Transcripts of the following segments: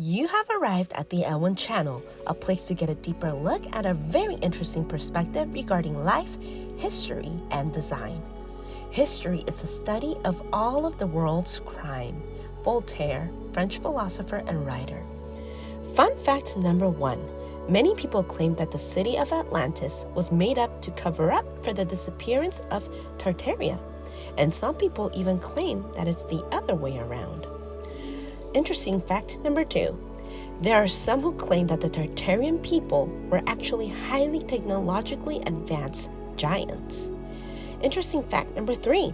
You have arrived at the Elwin channel, a place to get a deeper look at a very interesting perspective regarding life, history, and design. History is the study of all of the world's crime. Voltaire, French philosopher and writer. Fun fact number 1. Many people claim that the city of Atlantis was made up to cover up for the disappearance of Tartaria, and some people even claim that it's the other way around. Interesting fact number 2. There are some who claim that the Tartarian people were actually highly technologically advanced giants. Interesting fact number 3.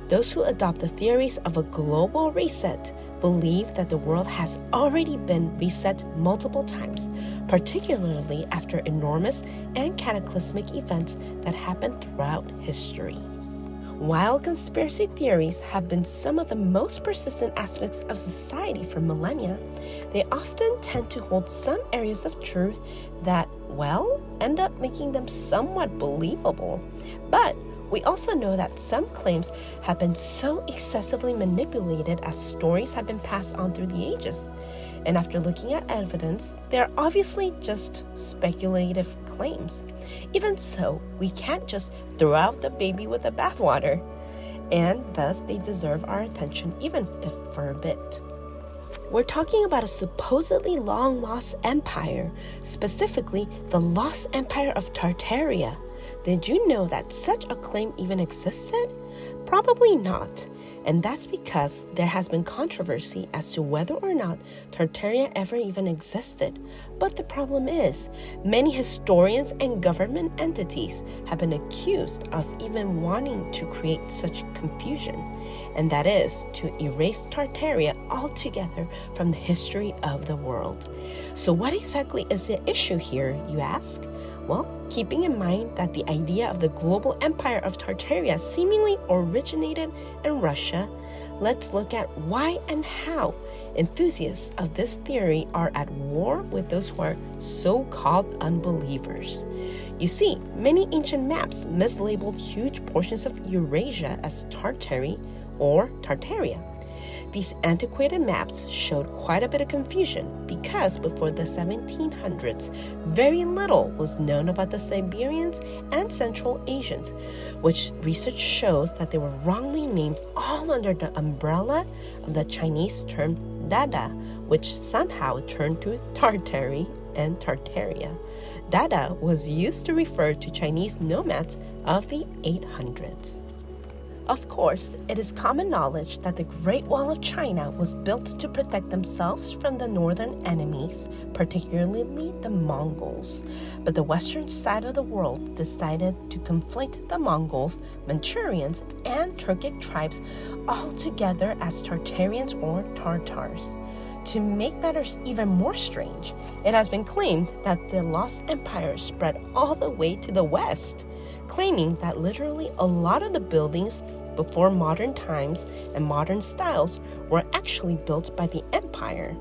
Those who adopt the theories of a global reset believe that the world has already been reset multiple times, particularly after enormous and cataclysmic events that happened throughout history. While conspiracy theories have been some of the most persistent aspects of society for millennia, they often tend to hold some areas of truth that, end up making them somewhat believable. But we also know that some claims have been so excessively manipulated as stories have been passed on through the ages. And after looking at evidence, they're obviously just speculative claims. Even so, we can't just throw out the baby with the bathwater, and thus they deserve our attention even if for a bit. We're talking about a supposedly long-lost empire, specifically the lost empire of Tartaria. Did you know that such a claim even existed? Probably not, and that's because there has been controversy as to whether or not Tartaria ever even existed. But the problem is, many historians and government entities have been accused of even wanting to create such confusion, and that is to erase Tartaria altogether from the history of the world. So what exactly is the issue here, you ask? Well, keeping in mind that the idea of the global empire of Tartaria seemingly originated in Russia, let's look at why and how enthusiasts of this theory are at war with those who are so-called unbelievers. You see, many ancient maps mislabeled huge portions of Eurasia as Tartary or Tartaria. These antiquated maps showed quite a bit of confusion because before the 1700s, very little was known about the Siberians and Central Asians, which research shows that they were wrongly named all under the umbrella of the Chinese term Dada, which somehow turned to Tartary and Tartaria. Dada was used to refer to Chinese nomads of the 800s. Of course, it is common knowledge that the Great Wall of China was built to protect themselves from the northern enemies, particularly the Mongols. But the western side of the world decided to conflate the Mongols, Manchurians, and Turkic tribes all together as Tartarians or Tartars. To make matters even more strange, it has been claimed that the lost empire spread all the way to the west, claiming that literally a lot of the buildings before modern times and modern styles were actually built by the empire.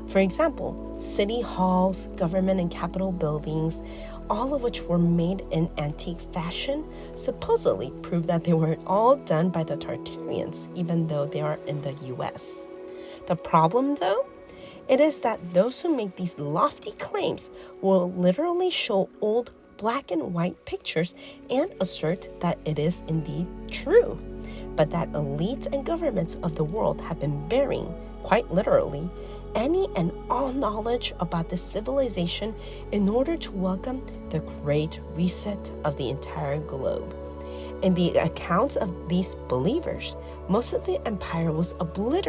For example, city halls, government and capital buildings, all of which were made in antique fashion, supposedly prove that they were all done by the Tartarians, even though they are in the US. The problem, though, it is that those who make these lofty claims will literally show old black and white pictures and assert that it is indeed true, but that elites and governments of the world have been burying, quite literally, any and all knowledge about this civilization in order to welcome the great reset of the entire globe. In the accounts of these believers, most of the empire was obliterated